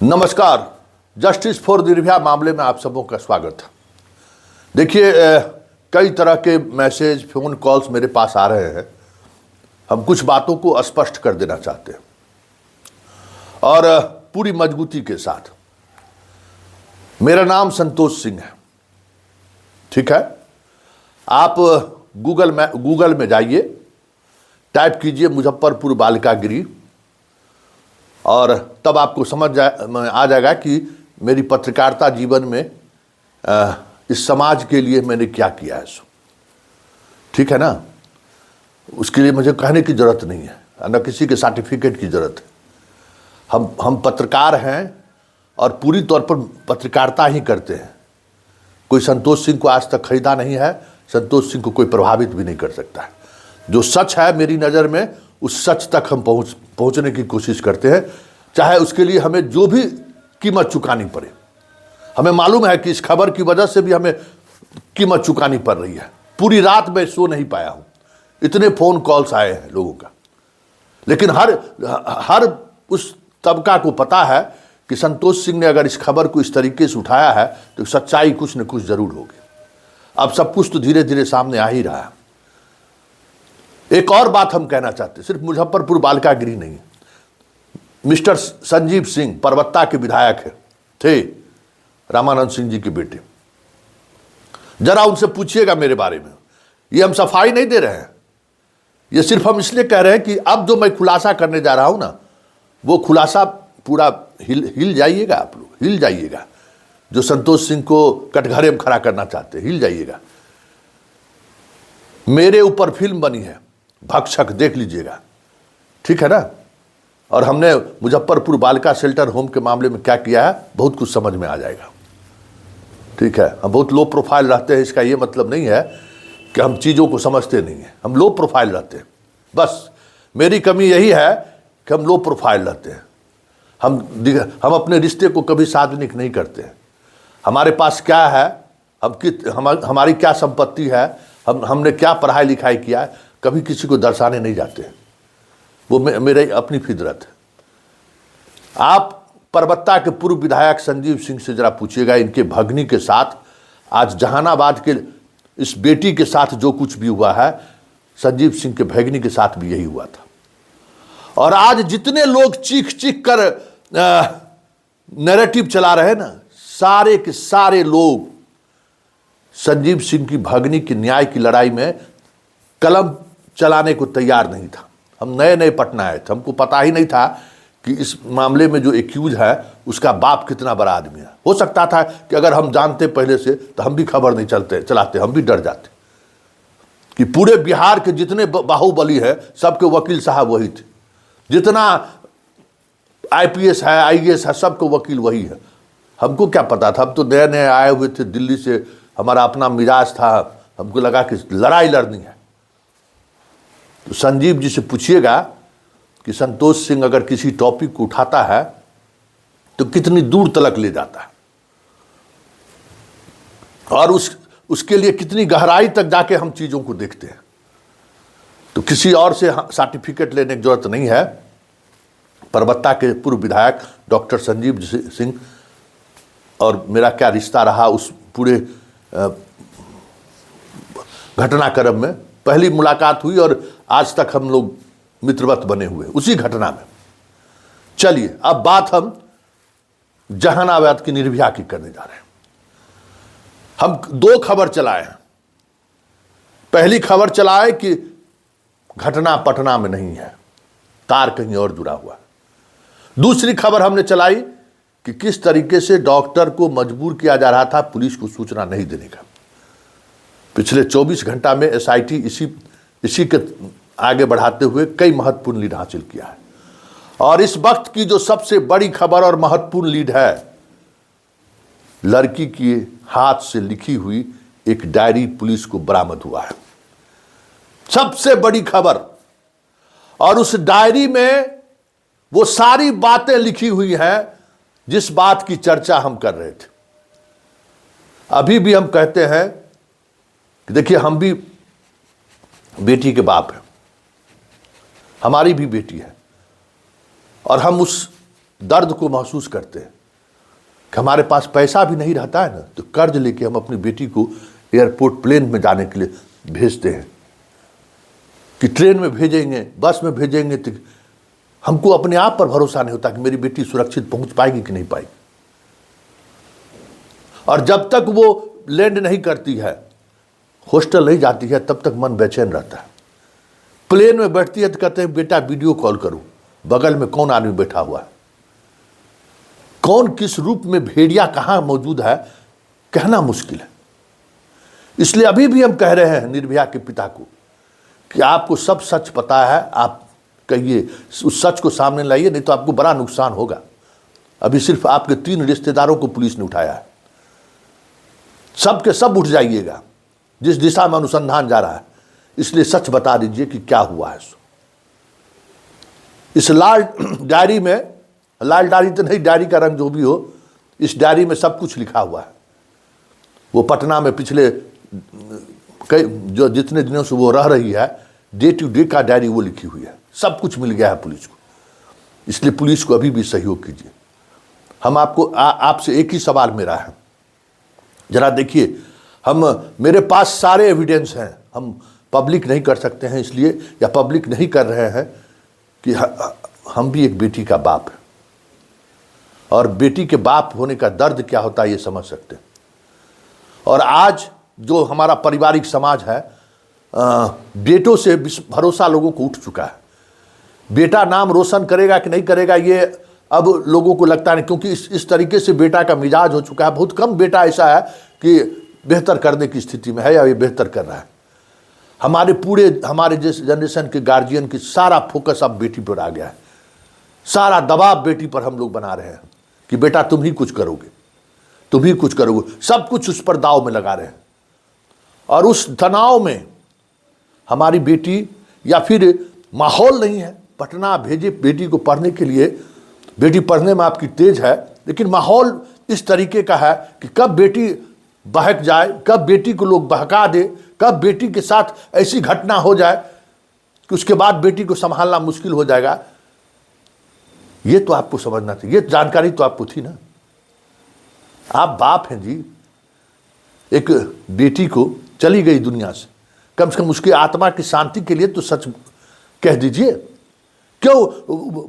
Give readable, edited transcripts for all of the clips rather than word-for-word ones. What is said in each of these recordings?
नमस्कार। Justice for Nirbhaya मामले में आप सबों का स्वागत है। देखिए, कई तरह के मैसेज, फोन कॉल्स मेरे पास आ रहे हैं। हम कुछ बातों को स्पष्ट कर देना चाहते हैं और पूरी मजबूती के साथ। मेरा नाम संतोष सिंह है, ठीक है। आप गूगल में जाइए, टाइप कीजिए मुजफ्फरपुर बालिका गृह और तब आपको आ जाएगा कि मेरी पत्रकारिता जीवन में इस समाज के लिए मैंने क्या किया है। ठीक है ना। उसके लिए मुझे कहने की ज़रूरत नहीं है, न किसी के सर्टिफिकेट की ज़रूरत है। हम पत्रकार हैं और पूरी तौर पर पत्रकारिता ही करते हैं। कोई संतोष सिंह को आज तक खरीदा नहीं है, संतोष सिंह को कोई प्रभावित भी नहीं कर सकता है। जो सच है मेरी नज़र में, उस सच तक हम पहुंचने की कोशिश करते हैं, चाहे उसके लिए हमें जो भी कीमत चुकानी पड़े। हमें मालूम है कि इस खबर की वजह से भी हमें कीमत चुकानी पड़ रही है। पूरी रात मैं सो नहीं पाया हूं, इतने फोन कॉल्स आए हैं लोगों का। लेकिन हर उस तबका को पता है कि संतोष सिंह ने अगर इस खबर को इस तरीके से उठाया है तो सच्चाई कुछ न कुछ जरूर होगी। अब सब कुछ तो धीरे धीरे सामने आ ही रहा है। एक और बात हम कहना चाहते हैं, सिर्फ मुजफ्फरपुर बालिका गृह नहीं, मिस्टर संजीव सिंह परबत्ता के विधायक थे, रामानंद सिंह जी के बेटे। जरा उनसे पूछिएगा मेरे बारे में। ये हम सफाई नहीं दे रहे हैं, ये सिर्फ हम इसलिए कह रहे हैं कि अब जो मैं खुलासा करने जा रहा हूं ना, वो खुलासा पूरा हिल जाइएगा। आप लोग हिल जाइएगा, जो संतोष सिंह को कटघरे में खड़ा करना चाहते हैं, हिल जाइएगा। मेरे ऊपर फिल्म बनी है भक्षक, देख लीजिएगा, ठीक है ना। और हमने मुजफ्फरपुर बालिका शेल्टर होम के मामले में क्या किया है, बहुत कुछ समझ में आ जाएगा, ठीक है। हम बहुत लो प्रोफाइल रहते हैं, इसका ये मतलब नहीं है कि हम चीज़ों को समझते नहीं हैं। हम लो प्रोफाइल रहते हैं, बस मेरी कमी यही है कि हम लो प्रोफाइल रहते हैं। हम अपने रिश्ते को कभी सार्वजनिक नहीं करते हैं। हमारे पास क्या है, हमारी क्या संपत्ति है, हमने क्या पढ़ाई लिखाई किया है, कभी किसी को दर्शाने नहीं जाते हैं। वो मेरी अपनी फितरत है। आप परबत्ता के पूर्व विधायक संजीव सिंह से जरा पूछिएगा, इनके भगनी के साथ आज जहानाबाद के इस बेटी के साथ जो कुछ भी हुआ है, संजीव सिंह के भगनी के साथ भी यही हुआ था। और आज जितने लोग चीख चीख कर नैरेटिव चला रहे हैं ना, सारे के सारे लोग संजीव सिंह की भगनी की न्याय की लड़ाई में कलम चलाने को तैयार नहीं था। हम नए नए पटना आए थे, हमको पता ही नहीं था कि इस मामले में जो एक्यूज है उसका बाप कितना बड़ा आदमी है। हो सकता था कि अगर हम जानते पहले से तो हम भी खबर नहीं चलाते, हम भी डर जाते। कि पूरे बिहार के जितने बाहुबली है सबके वकील साहब वही थे, जितना आईपीएस है, आईएएस है, सबको वकील वही है। हमको क्या पता था, हम तो नए नए आए हुए थे दिल्ली से, हमारा अपना मिजाज था, हमको लगा कि लड़ाई लड़नी है। तो संजीव जी से पूछिएगा कि संतोष सिंह अगर किसी टॉपिक को उठाता है तो कितनी दूर तलक ले जाता है और उसके लिए कितनी गहराई तक जाके हम चीज़ों को देखते हैं। तो किसी और से सर्टिफिकेट लेने की जरूरत नहीं है। परबत्ता के पूर्व विधायक डॉक्टर संजीव सिंह और मेरा क्या रिश्ता रहा उस पूरे घटनाक्रम में। पहली मुलाकात हुई और आज तक हम लोग मित्रवत बने हुए उसी घटना में। चलिए, अब बात हम जहानाबाद की निर्भया की करने जा रहे हैं। हम दो खबर चलाए हैं। पहली खबर चलाए कि घटना पटना में नहीं है, तार कहीं और जुड़ा हुआ है। दूसरी खबर हमने चलाई कि किस तरीके से डॉक्टर को मजबूर किया जा रहा था पुलिस को सूचना नहीं देने का। पिछले 24 घंटा में एसआईटी इसी के आगे बढ़ाते हुए कई महत्वपूर्ण लीड हासिल किया है। और इस वक्त की जो सबसे बड़ी खबर और महत्वपूर्ण लीड है, लड़की के हाथ से लिखी हुई एक डायरी पुलिस को बरामद हुआ है। सबसे बड़ी खबर। और उस डायरी में वो सारी बातें लिखी हुई हैं जिस बात की चर्चा हम कर रहे थे। अभी भी हम कहते हैं कि देखिए, हम भी बेटी के बाप हैं, हमारी भी बेटी है और हम उस दर्द को महसूस करते हैं कि हमारे पास पैसा भी नहीं रहता है ना, तो कर्ज लेके हम अपनी बेटी को एयरपोर्ट प्लेन में जाने के लिए भेजते हैं कि ट्रेन में भेजेंगे, बस में भेजेंगे, तो हमको अपने आप पर भरोसा नहीं होता कि मेरी बेटी सुरक्षित पहुंच पाएगी कि नहीं पाएगी। और जब तक वो लैंड नहीं करती है, हॉस्टल नहीं जाती है, तब तक मन बेचैन रहता है। प्लेन में बैठती है तो कहते हैं बेटा वीडियो कॉल करो, बगल में कौन आदमी बैठा हुआ है, कौन किस रूप में भेड़िया कहाँ मौजूद है, कहना मुश्किल है। इसलिए अभी भी हम कह रहे हैं निर्भया के पिता को कि आपको सब सच पता है, आप कहिए, उस सच को सामने लाइए, नहीं तो आपको बड़ा नुकसान होगा। अभी सिर्फ आपके 3 रिश्तेदारों को पुलिस ने उठाया है, सब के सब उठ जाइएगा जिस दिशा में अनुसंधान जा रहा है। इसलिए सच बता दीजिए कि क्या हुआ है। इस लाल डायरी में, लाल डायरी तो नहीं, डायरी का रंग जो भी हो, इस डायरी में सब कुछ लिखा हुआ है। वो पटना में पिछले कई जो जितने दिनों से वो रह रही है, डे टू डे का डायरी वो लिखी हुई है, सब कुछ मिल गया है पुलिस को। इसलिए पुलिस को अभी भी सहयोग कीजिए। हम आपको आपसे एक ही सवाल मेरा है, जरा देखिए, मेरे पास सारे एविडेंस हैं, हम पब्लिक नहीं कर सकते हैं इसलिए, या पब्लिक नहीं कर रहे हैं कि हम भी एक बेटी का बाप है, और बेटी के बाप होने का दर्द क्या होता है ये समझ सकते हैं। और आज जो हमारा पारिवारिक समाज है, बेटों से भरोसा लोगों को उठ चुका है। बेटा नाम रोशन करेगा कि नहीं करेगा ये अब लोगों को लगता नहीं, क्योंकि इस तरीके से बेटा का मिजाज हो चुका है। बहुत कम बेटा ऐसा है कि बेहतर करने की स्थिति में है या ये बेहतर कर रहा है। हमारे जिस जनरेशन के गार्जियन की सारा फोकस अब बेटी पर आ गया है, सारा दबाव बेटी पर हम लोग बना रहे हैं कि बेटा तुम ही कुछ करोगे, तुम ही कुछ करोगे, सब कुछ उस पर दाव में लगा रहे हैं। और उस तनाव में हमारी बेटी, या फिर माहौल नहीं है, पटना भेजे बेटी को पढ़ने के लिए, बेटी पढ़ने में आपकी तेज है, लेकिन माहौल इस तरीके का है कि कब बेटी बहक जाए, कब बेटी को लोग बहका दे, कब बेटी के साथ ऐसी घटना हो जाए कि उसके बाद बेटी को संभालना मुश्किल हो जाएगा। ये तो आपको समझना चाहिए, ये जानकारी तो आपको थी ना। आप बाप हैं जी, एक बेटी को चली गई दुनिया से, कम उसकी आत्मा की शांति के लिए तो सच कह दीजिए। क्यों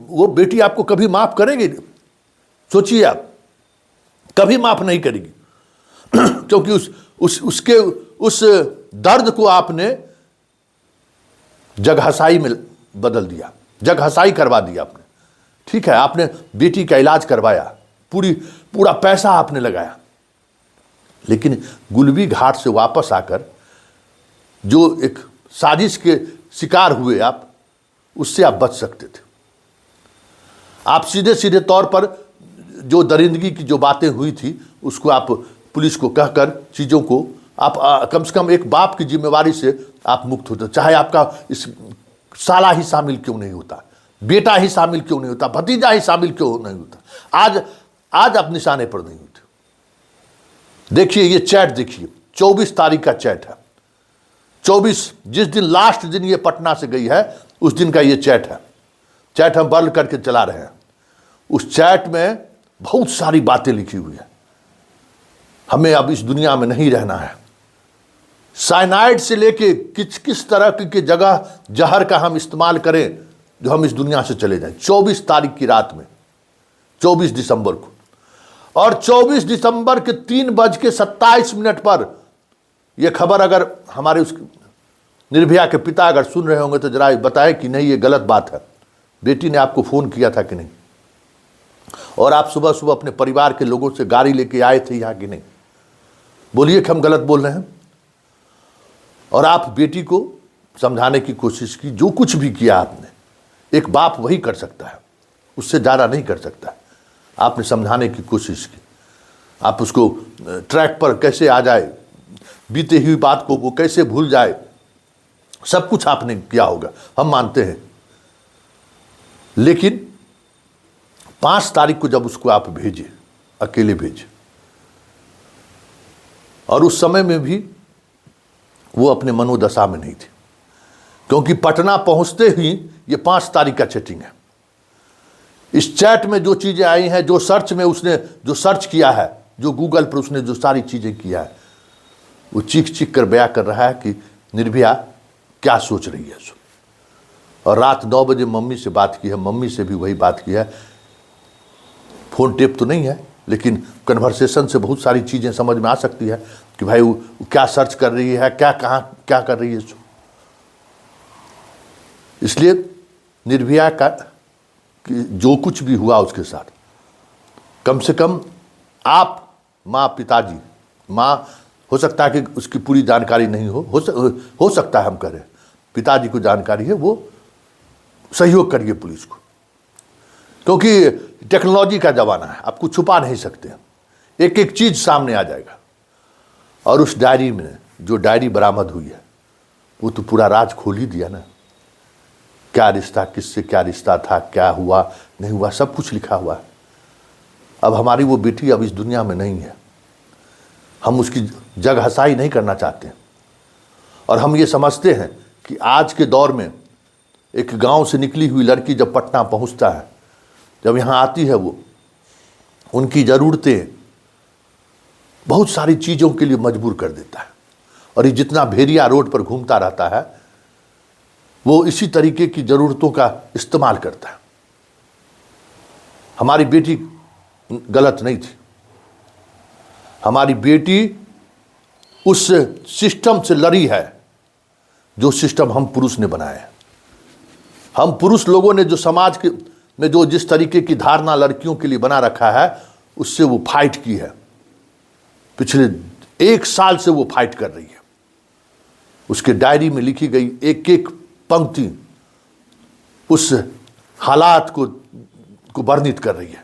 वो बेटी आपको कभी माफ करेगी? सोचिए, आप कभी माफ नहीं करेगी क्योंकि उसके उस दर्द को आपने जगहसाई में बदल दिया, जगहसाई करवा दिया आपने। ठीक है, आपने बेटी का इलाज करवाया, पूरा पैसा आपने लगाया, लेकिन गुलबी घाट से वापस आकर जो एक साजिश के शिकार हुए आप, उससे आप बच सकते थे। आप सीधे सीधे तौर पर जो दरिंदगी की जो बातें हुई थी उसको आप पुलिस को कहकर चीज़ों को आप कम से कम एक बाप की जिम्मेवारी से आप मुक्त होते, चाहे आपका इस साला ही शामिल क्यों नहीं होता, बेटा ही शामिल क्यों नहीं होता, भतीजा ही शामिल क्यों नहीं होता, आज आप निशाने पर नहीं होते। देखिए ये चैट, देखिए 24 तारीख का चैट है, 24 जिस दिन लास्ट दिन ये पटना से गई है उस दिन का ये चैट है। चैट हम बंद करके चला रहे हैं। उस चैट में बहुत सारी बातें लिखी हुई है। हमें अब इस दुनिया में नहीं रहना है। साइनाइड से लेके किस तरह की जगह जहर का हम इस्तेमाल करें जो हम इस दुनिया से चले जाएं। 24 तारीख की रात में, 24 दिसंबर को, और 24 दिसंबर के 3:27 पर यह खबर अगर हमारे उस निर्भया के पिता अगर सुन रहे होंगे तो जरा बताएं कि नहीं ये गलत बात है, बेटी ने आपको फ़ोन किया था कि नहीं, और आप सुबह सुबह अपने परिवार के लोगों से गाड़ी लेके आए थे यहाँ कि नहीं। बोलिए कि हम गलत बोल रहे हैं। और आप बेटी को समझाने की कोशिश की, जो कुछ भी किया आपने, एक बाप वही कर सकता है, उससे ज़्यादा नहीं कर सकता। आपने समझाने की कोशिश की, आप उसको ट्रैक पर कैसे आ जाए, बीते हुई बात को वो कैसे भूल जाए, सब कुछ आपने किया होगा, हम मानते हैं। लेकिन 5 तारीख को जब उसको आप भेजे, अकेले भेजे, और उस समय में भी वो अपने मनोदशा में नहीं थे, क्योंकि पटना पहुंचते ही ये 5 तारीख का चैटिंग है। इस चैट में जो चीज़ें आई हैं, जो सर्च में उसने जो सर्च किया है, जो गूगल पर उसने जो सारी चीज़ें किया है, वो चीख चीख कर बयां कर रहा है कि निर्भया क्या सोच रही है। और रात 9 बजे मम्मी से बात की है, मम्मी से भी वही बात की है। फ़ोन टेप तो नहीं है, लेकिन कन्वर्सेशन से बहुत सारी चीज़ें समझ में आ सकती है कि भाई वो क्या सर्च कर रही है, क्या कहाँ क्या कर रही है। इसलिए निर्भया का कि जो कुछ भी हुआ उसके साथ, कम से कम आप माँ, पिताजी, माँ हो सकता है कि उसकी पूरी जानकारी नहीं हो सकता है हम करें, पिताजी को जानकारी है, वो सहयोग करिए पुलिस को, क्योंकि टेक्नोलॉजी का ज़माना है, आपको छुपा नहीं सकते, एक एक चीज़ सामने आ जाएगा। और उस डायरी में जो डायरी बरामद हुई है वो तो पूरा राज खोल ही दिया ना। क्या रिश्ता, किससे क्या रिश्ता था, क्या हुआ नहीं हुआ, सब कुछ लिखा हुआ है। अब हमारी वो बेटी अब इस दुनिया में नहीं है, हम उसकी जगहसाई नहीं करना चाहते। और हम ये समझते हैं कि आज के दौर में एक गांव से निकली हुई लड़की जब पटना पहुंचता है, जब यहाँ आती है, वो उनकी ज़रूरतें बहुत सारी चीज़ों के लिए मजबूर कर देता है। और ये जितना भेड़िया रोड पर घूमता रहता है, वो इसी तरीके की ज़रूरतों का इस्तेमाल करता है। हमारी बेटी गलत नहीं थी, हमारी बेटी उस सिस्टम से लड़ी है जो सिस्टम हम पुरुष ने बनाया है। हम पुरुष लोगों ने जो समाज के में जो जिस तरीके की धारणा लड़कियों के लिए बना रखा है, उससे वो फाइट की है। पिछले 1 साल से वो फाइट कर रही है। उसके डायरी में लिखी गई एक एक पंक्ति उस हालात को वर्णित कर रही है,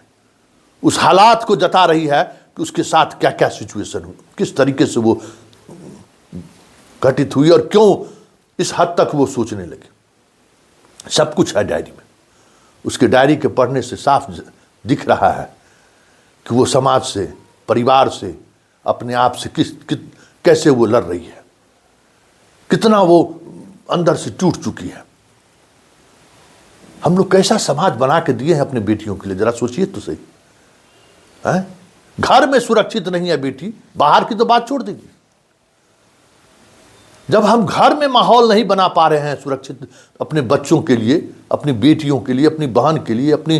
उस हालात को जता रही है कि उसके साथ क्या क्या सिचुएशन हुई, किस तरीके से वो घटित हुई और क्यों इस हद तक वो सोचने लगे। सब कुछ है डायरी में। उसके डायरी के पढ़ने से साफ दिख रहा है कि वो समाज से, परिवार से, अपने आप से कैसे वो लड़ रही है, कितना वो अंदर से टूट चुकी है। हम लोग कैसा समाज बना के दिए हैं अपने बेटियों के लिए, जरा सोचिए तो सही है। घर में सुरक्षित नहीं है बेटी, बाहर की तो बात छोड़ दीजिए। जब हम घर में माहौल नहीं बना पा रहे हैं सुरक्षित अपने बच्चों के लिए, अपनी बेटियों के लिए, अपनी बहन के लिए, अपनी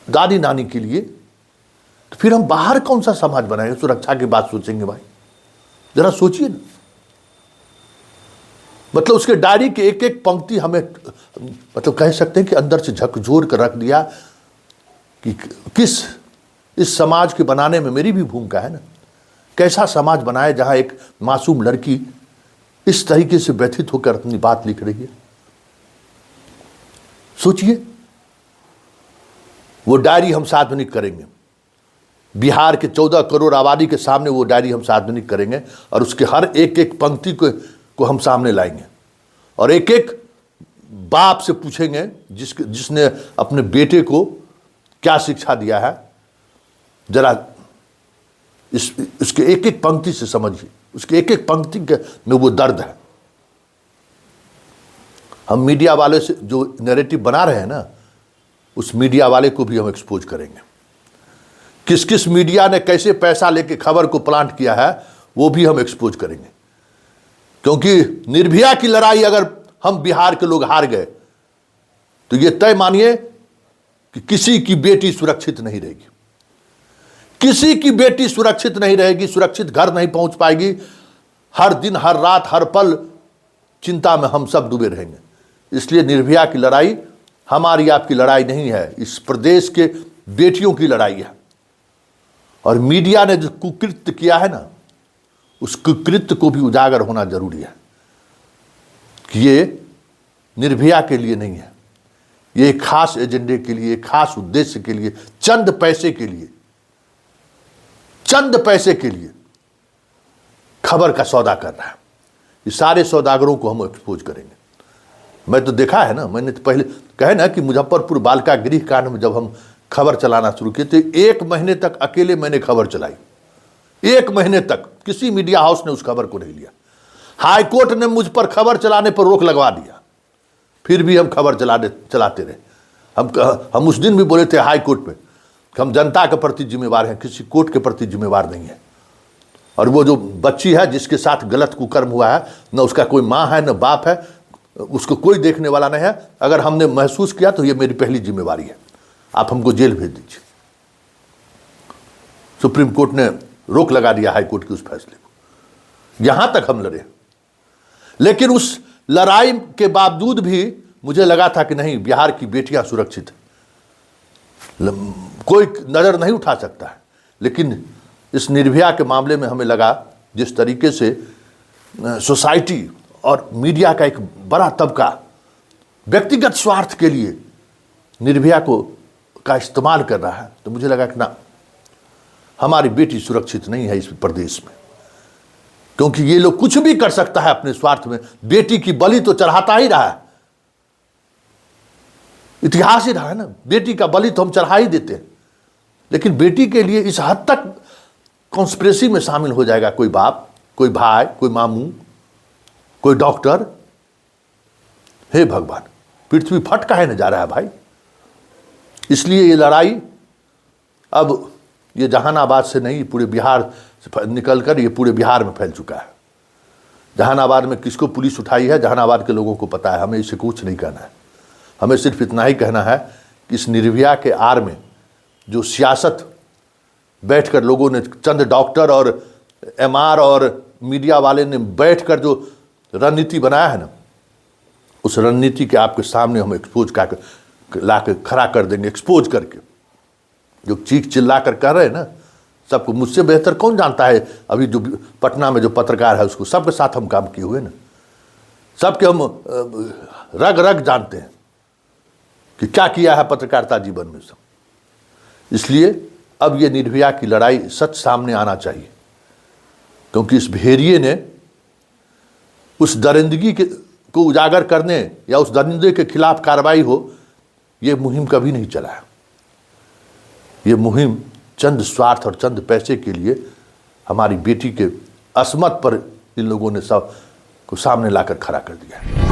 दादी नानी के लिए, तो फिर हम बाहर कौन सा समाज बनाएंगे, सुरक्षा की बात सोचेंगे? भाई जरा सोचिए ना। मतलब उसके डायरी के एक एक पंक्ति हमें, मतलब कह सकते हैं कि अंदर से झकझोर कर रख दिया कि किस इस समाज के बनाने में मेरी भी भूमिका है ना। कैसा समाज बनाए जहां एक मासूम लड़की इस तरीके से व्यथित होकर अपनी बात लिख रही है। सोचिए, वो डायरी हम सार्वजनिक करेंगे, बिहार के 14 करोड़ आबादी के सामने वो डायरी हम सार्वजनिक करेंगे और उसके हर एक एक पंक्ति को हम सामने लाएंगे और एक एक बाप से पूछेंगे जिसने अपने बेटे को क्या शिक्षा दिया है। जरा उसके एक एक पंक्ति से समझिए, उसके एक एक पंक्ति में वो दर्द है। हम मीडिया वाले से जो नैरेटिव बना रहे हैं ना, उस मीडिया वाले को भी हम एक्सपोज करेंगे। किस किस मीडिया ने कैसे पैसा लेके खबर को प्लांट किया है वो भी हम एक्सपोज करेंगे। क्योंकि निर्भया की लड़ाई अगर हम बिहार के लोग हार गए तो ये तय मानिए कि किसी की बेटी सुरक्षित नहीं रहेगी, किसी की बेटी सुरक्षित नहीं रहेगी, सुरक्षित घर नहीं पहुंच पाएगी। हर दिन, हर रात, हर पल चिंता में हम सब डूबे रहेंगे। इसलिए निर्भया की लड़ाई हमारी आपकी लड़ाई नहीं है, इस प्रदेश के बेटियों की लड़ाई है। और मीडिया ने जो कुकृत्य किया है ना, उस कुकृत्य को भी उजागर होना जरूरी है कि ये निर्भया के लिए नहीं है, ये एक खास एजेंडे के लिए, एक खास उद्देश्य के लिए, चंद पैसे के लिए खबर का सौदा कर रहा है। ये सारे सौदागरों को हम एक्सपोज करेंगे। मैं तो देखा है ना, मैंने तो पहले कहे ना कि मुजफ्फरपुर बालिका गृह कांड में जब हम खबर चलाना शुरू किए थे, 1 महीने तक अकेले मैंने खबर चलाई। 1 महीने तक किसी मीडिया हाउस ने उस खबर को नहीं लिया। हाईकोर्ट ने मुझ पर खबर चलाने पर रोक लगवा दिया, फिर भी हम खबर चलाते रहे। हम उस दिन भी बोले थे हाई कोर्ट में कि हम जनता के प्रति जिम्मेवार हैं, किसी कोर्ट के प्रति जिम्मेवार नहीं है। और वो जो बच्ची है जिसके साथ गलत कुकर्म हुआ है, न उसका कोई माँ है न बाप है, उसको कोई देखने वाला नहीं है। अगर हमने महसूस किया तो ये मेरी पहली जिम्मेवारी है, आप हमको जेल भेज दीजिए। सुप्रीम कोर्ट ने रोक लगा दिया हाई कोर्ट के उस फैसले को। यहां तक हम लड़े, लेकिन उस लड़ाई के बावजूद भी मुझे लगा था कि नहीं, बिहार की बेटियां सुरक्षित हैं, कोई नजर नहीं उठा सकता है। लेकिन इस निर्भया के मामले में हमें लगा जिस तरीके से सोसाइटी और मीडिया का एक बड़ा तबका व्यक्तिगत स्वार्थ के लिए निर्भया का इस्तेमाल कर रहा है, तो मुझे लगा कि ना, हमारी बेटी सुरक्षित नहीं है इस प्रदेश में। क्योंकि ये लोग कुछ भी कर सकता है अपने स्वार्थ में। बेटी की बलि तो चढ़ाता ही रहा है, इतिहास ही रहा है ना, बेटी का बलि तो हम चढ़ा ही देते हैं। लेकिन बेटी के लिए इस हद तक कॉन्स्पिरेसी में शामिल हो जाएगा कोई बाप, कोई भाई, कोई मामू, कोई डॉक्टर। हे भगवान, पृथ्वी फट काहे न जा रहा है भाई। इसलिए ये लड़ाई अब ये जहानाबाद से नहीं, पूरे बिहार से निकलकर ये पूरे बिहार में फैल चुका है। जहानाबाद में किसको पुलिस उठाई है, जहानाबाद के लोगों को पता है। हमें इसे कुछ नहीं कहना है, हमें सिर्फ इतना ही कहना है कि इस निर्भया के आड़ में जो सियासत बैठकर लोगों ने, चंद डॉक्टर और एमआर और मीडिया वाले ने बैठकर जो रणनीति बनाया है ना, उस रणनीति के आपके सामने हम एक्सपोज कर ला के खड़ा कर देंगे। एक्सपोज करके जो चीख चिल्ला कर कह रहे हैं ना, सबको मुझसे बेहतर कौन जानता है। अभी जो पटना में जो पत्रकार है उसको, सबके साथ हम काम किए हुए ना, सबके हम रग रग जानते हैं कि क्या किया है पत्रकारिता जीवन में सब। इसलिए अब ये निर्भया की लड़ाई सच सामने आना चाहिए, क्योंकि इस भेड़िए ने उस दरिंदगी को उजागर करने या उस दरिंदे के खिलाफ कार्रवाई हो, ये मुहिम कभी नहीं चला है। ये मुहिम चंद स्वार्थ और चंद पैसे के लिए हमारी बेटी के अस्मत पर इन लोगों ने सब को सामने लाकर खड़ा कर दिया है।